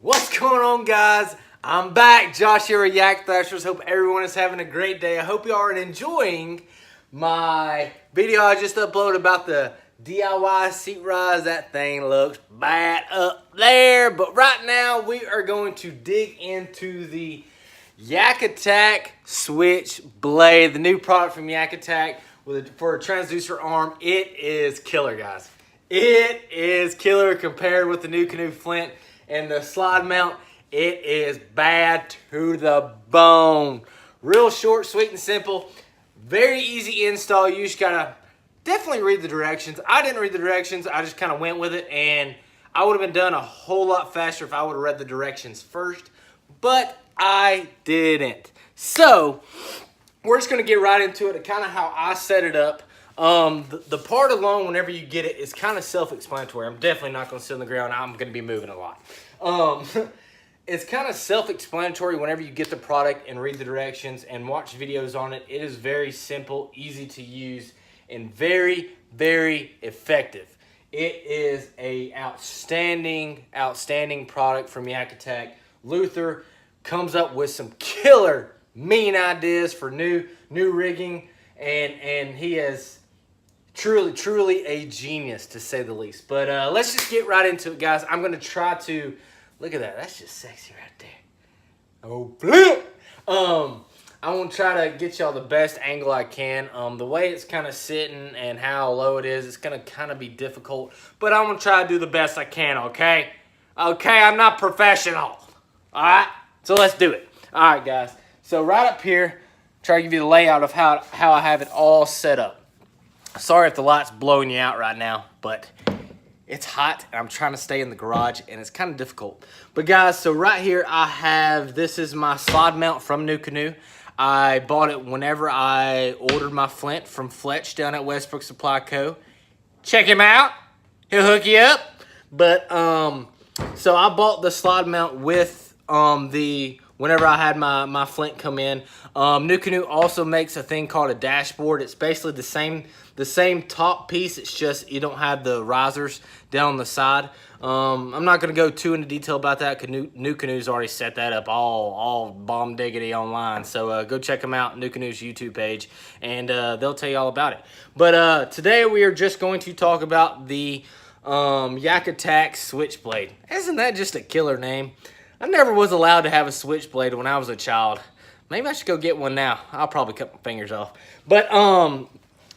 What's going on, guys? I'm back, Josh here at YAK Thrashers. Hope everyone is having a great day. I hope you are enjoying my video I just uploaded about the DIY seat rise. That thing looks bad up there. But right now, we are going to dig into the YAK ATTACK Switchblade, the new product from YAK ATTACK for a transducer arm. It is killer, guys. It is killer compared with the new Canoe Flint and the slide mount. It is bad to the bone. Real short, sweet, and simple. Very easy install. You just gotta definitely read the directions. I didn't read the directions. I just kind of went with it, and I would have been done a whole lot faster if I would have read the directions first, but I didn't. So we're just gonna get right into it, kind of how I set it up. The part alone, whenever you get it, is kind of self-explanatory. I'm definitely not going to sit on the ground. I'm going to be moving a lot. It's kind of self-explanatory whenever you get the product and read the directions and watch videos on it. It is very simple, easy to use, and very, very effective. It is a outstanding product from YAK ATTACK. Luther comes up with some killer, mean ideas for new rigging, and he is truly a genius, to say the least. But let's just get right into it, guys. I'm going to try to... Look at that. That's just sexy right there. Oh, flip! I want to try to get y'all the best angle I can. The way it's kind of sitting and how low it is, it's going to kind of be difficult. But I'm going to try to do the best I can, okay? Okay, I'm not professional. All right? So let's do it. All right, guys. So right up here, try to give you the layout of how I have it all set up. Sorry if the light's blowing you out right now, but it's hot and I'm trying to stay in the garage and it's kind of difficult. But guys, so right here I have, this is my slide mount from New Canoe. I bought it whenever I ordered my Flint from Fletch down at Westbrook Supply Co. Check him out. He'll hook you up. But so I bought the slide mount with whenever I had my Flint come in. New Canoe also makes a thing called a dashboard. It's basically the same top piece. It's just you don't have the risers down the side. I'm not going to go too into detail about that because New Canoe's already set that up all bomb diggity online. So go check them out, New Canoe's YouTube page, and they'll tell you all about it. But today we are just going to talk about the YAK ATTACK Switchblade. Isn't that just a killer name? I never was allowed to have a switchblade when I was a child. Maybe I should go get one now. I'll probably cut my fingers off. But I'm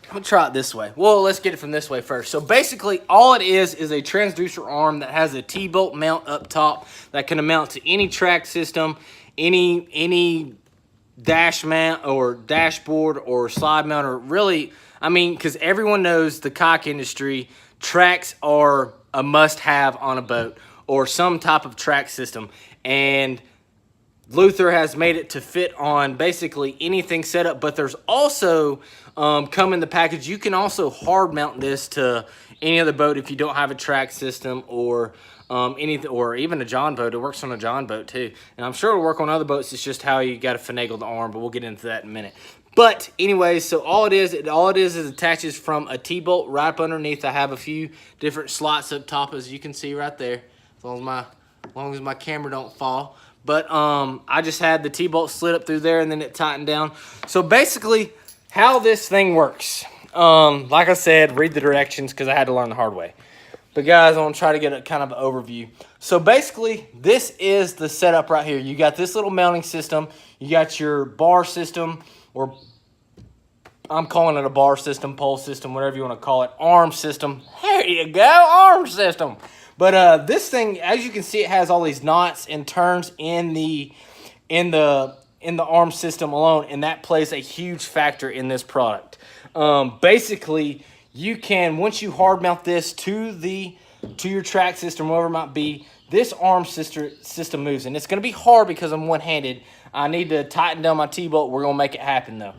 gonna try it this way. Well, let's get it from this way first. So basically, all it is a transducer arm that has a T-bolt mount up top that can mount to any track system, any dash mount or dashboard or slide mount, or really, I mean, because everyone knows the kayak industry, tracks are a must-have on a boat or some type of track system. And Luther has made it to fit on basically anything set up, but there's also come in the package. You can also hard mount this to any other boat if you don't have a track system or anything, or even a John boat. It works on a John boat too, and I'm sure it'll work on other boats. It's just how you got to finagle the arm, but we'll get into that in a minute. But anyways, so all it is attaches from a T-bolt right up underneath. I have a few different slots up top, as you can see right there. As long as my camera don't fall. But I just had the T-bolt slid up through there and then it tightened down. So basically, how this thing works. Like I said, read the directions because I had to learn the hard way. But guys, I want to try to get a kind of an overview. So basically, this is the setup right here. You got this little mounting system. You got your bar system, or I'm calling it a bar system, pole system, whatever you want to call it. Arm system. There you go, arm system. But this thing, as you can see, it has all these knots and turns in the arm system alone, and that plays a huge factor in this product. Basically, you can, once you hard mount this to your track system, whatever it might be, this arm system moves, and it's going to be hard because I'm one-handed. I need to tighten down my T-bolt. We're going to make it happen though.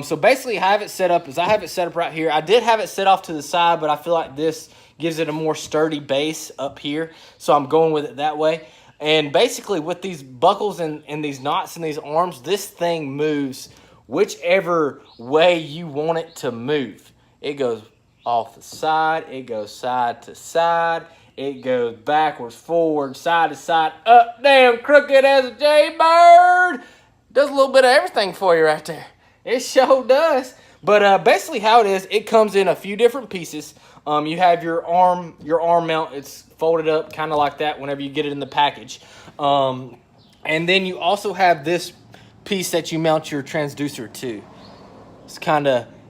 So basically, how I have it set up is I have it set up right here. I did have it set off to the side, but I feel like this gives it a more sturdy base up here, so I'm going with it that way. And basically, with these buckles and these knots and these arms, this thing moves whichever way you want it to move. It goes off the side, it goes side to side, It goes backwards, forward, side to side, up, down, crooked as a jaybird. Does a little bit of everything for you right there. It sure does. But basically how it is, it comes in a few different pieces. You have your arm mount. It's folded up kind of like that whenever you get it in the package. And then you also have this piece that you mount your transducer to.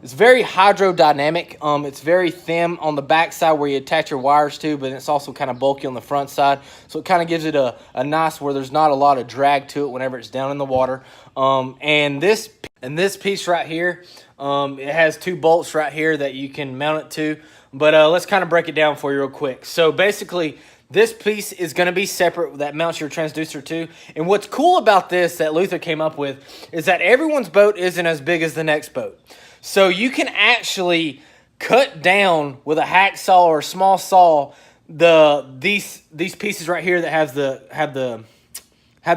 It's very hydrodynamic. It's very thin on the back side where you attach your wires to, but it's also kind of bulky on the front side. So it kind of gives it a nice where there's not a lot of drag to it whenever it's down in the water. And this piece right here, it has 2 bolts right here that you can mount it to. But let's kind of break it down for you real quick. So basically, this piece is going to be separate that mounts your transducer to. And what's cool about this that Luther came up with is that everyone's boat isn't as big as the next boat. So you can actually cut down with a hacksaw or a small saw these pieces right here that have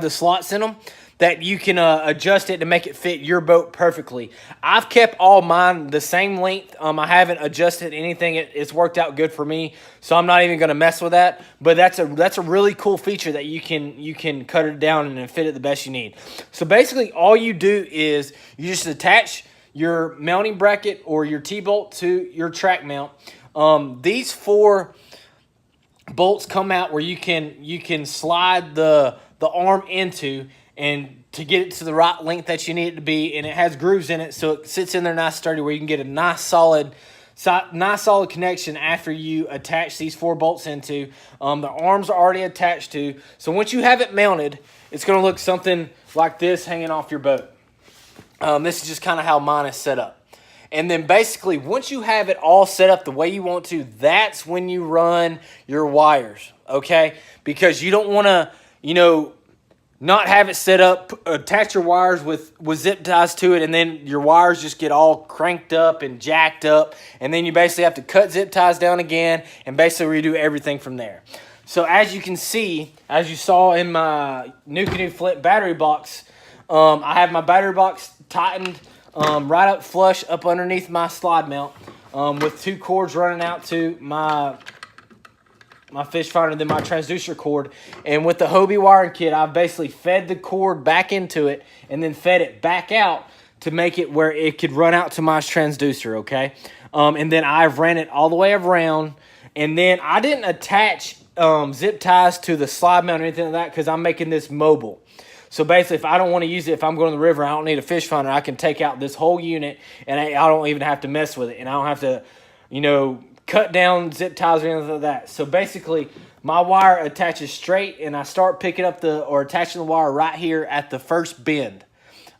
the slots in them, that you can adjust it to make it fit your boat perfectly. I've kept all mine the same length. I haven't adjusted anything. It's worked out good for me, so I'm not even going to mess with that. But that's a really cool feature that you can cut it down and fit it the best you need. So basically, all you do is you just attach your mounting bracket or your T-bolt to your track mount. These 4 bolts come out where you can slide the arm into, and to get it to the right length that you need it to be, and it has grooves in it, so it sits in there nice sturdy where you can get a nice solid connection after you attach these 4 bolts into. The arms are already attached to, so once you have it mounted, it's going to look something like this hanging off your boat. This is just kind of how mine is set up. And then basically, once you have it all set up the way you want to, that's when you run your wires, okay? Because you don't want to, not have it set up, attach your wires with zip ties to it, and then your wires just get all cranked up and jacked up, and then you basically have to cut zip ties down again and basically redo everything from there. So as you can see, as you saw in my New Canoe Flint battery box, I have my battery box tightened right up flush up underneath my slide mount, with 2 cords running out to my fish finder, then my transducer cord. And with the Hobie wiring kit, I've basically fed the cord back into it and then fed it back out to make it where it could run out to my transducer, okay? And then I've ran it all the way around, and then I didn't attach zip ties to the slide mount or anything like that because I'm making this mobile. So basically, if I don't want to use it, if I'm going to the river, I don't need a fish finder, I can take out this whole unit, and I don't even have to mess with it, and I don't have to, cut down zip ties or anything like that. So basically, my wire attaches straight, and I start picking up attaching the wire right here at the first bend.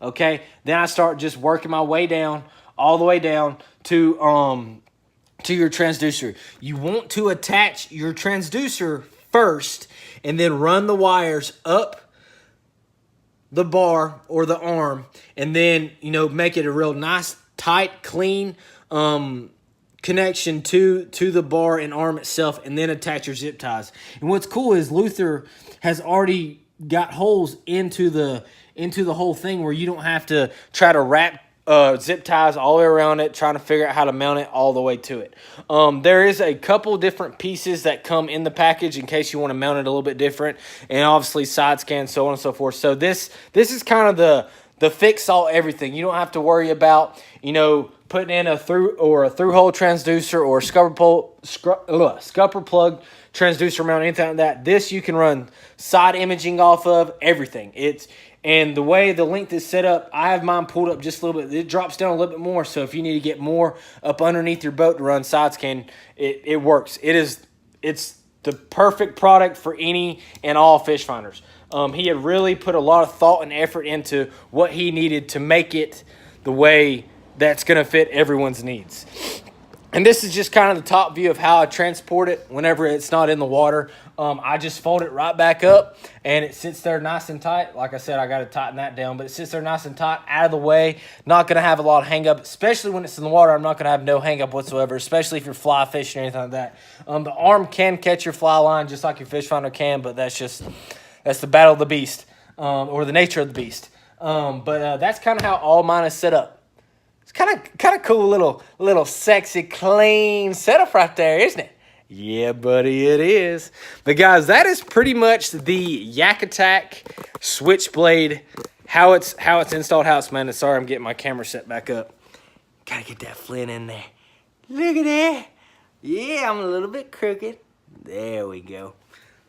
Okay, then I start just working my way down, all the way down to your transducer. You want to attach your transducer first, and then run the wires up the bar or the arm, and then make it a real nice, tight, clean connection to the bar and arm itself, and then attach your zip ties. And what's cool is Luther has already got holes into the whole thing where you don't have to try to wrap zip ties all the way around it, trying to figure out how to mount it all the way to it. There is a couple different pieces that come in the package in case you want to mount it a little bit different, and obviously side scan, so on and so forth. So this is kind of the fix-all everything. You don't have to worry about putting in a through hole transducer or scupper plug transducer mount, anything like that. This you can run side imaging off of, everything. And the way the length is set up, I have mine pulled up just a little bit. It drops down a little bit more, so if you need to get more up underneath your boat to run side scan, it works. It's the perfect product for any and all fish finders. He had really put a lot of thought and effort into what he needed to make it the way that's going to fit everyone's needs. And this is just kind of the top view of how I transport it whenever it's not in the water. I just fold it right back up, and it sits there nice and tight. Like I said, I got to tighten that down, but it sits there nice and tight, out of the way. Not going to have a lot of hang up, especially when it's in the water. I'm not going to have no hang up whatsoever, especially if you're fly fishing or anything like that. The arm can catch your fly line just like your fish finder can, but that's the battle of the beast, or the nature of the beast. But that's kind of how all mine is set up. It's kind of cool, little sexy, clean setup right there, isn't it? Yeah, buddy, it is. But guys, that is pretty much the YAK ATTACK Switchblade. How it's installed, how it's mounted. Sorry, I'm getting my camera set back up. Gotta get that flint in there. Look at that. Yeah, I'm a little bit crooked. There we go.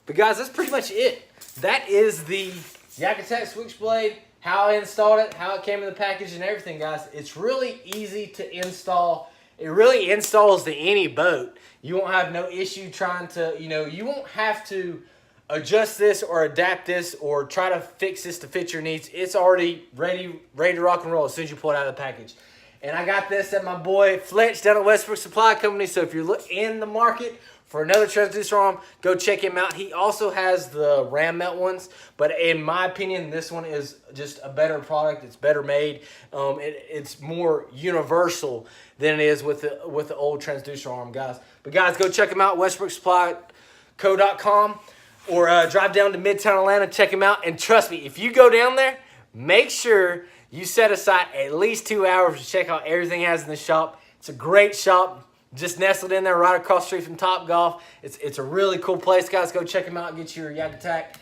But guys, that's pretty much it. That is the YAK ATTACK Switchblade, how I installed it, how it came in the package and everything, guys. It's really easy to install. It really installs to any boat. You won't have no issue trying to, you won't have to adjust this or adapt this or try to fix this to fit your needs. It's already ready to rock and roll as soon as you pull it out of the package. And I got this at my boy Fletch down at Westbrook Supply Company. So if you're in the market for another transducer arm, go check him out. He also has the ram mount ones, but in my opinion, this one is just a better product. It's better made. It's more universal than it is with the old transducer arm, guys. But guys, go check him out, westbrooksupplyco.com, or drive down to Midtown Atlanta, check him out. And trust me, if you go down there, make sure you set aside at least 2 hours to check out everything he has in the shop. It's a great shop. Just nestled in there right across the street from Topgolf. It's a really cool place, guys. Go check them out and get your YAK ATTACK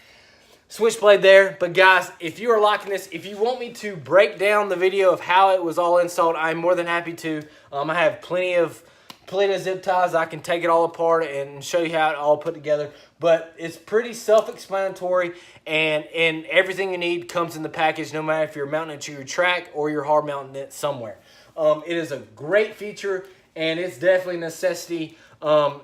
Switchblade there. But guys, if you are liking this, if you want me to break down the video of how it was all installed, I'm more than happy to. I have plenty of zip ties. I can take it all apart and show you how it all put together. But it's pretty self-explanatory, and everything you need comes in the package, no matter if you're mounting it to your track or you're hard mounting it somewhere. It is a great feature, and it's definitely a necessity. I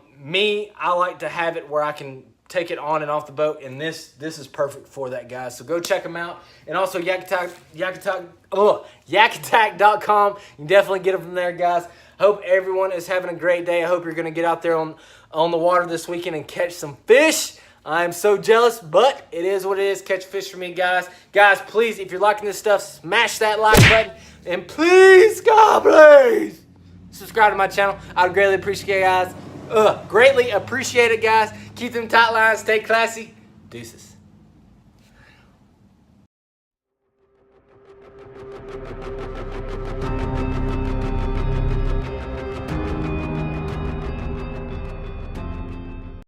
like to have it where I can take it on and off the boat, and this is perfect for that, guys. So go check them out. And also yakattack.com. You can definitely get them from there, guys. Hope everyone is having a great day. I hope you're going to get out there on the water this weekend and catch some fish. I'm so jealous, but it is what it is. Catch fish for me, guys. Guys, please, if you're liking this stuff, smash that like button. And please, God, please, subscribe to my channel. I would greatly appreciate it, guys. Greatly appreciate it, guys. Keep them tight lines. Stay classy. Deuces.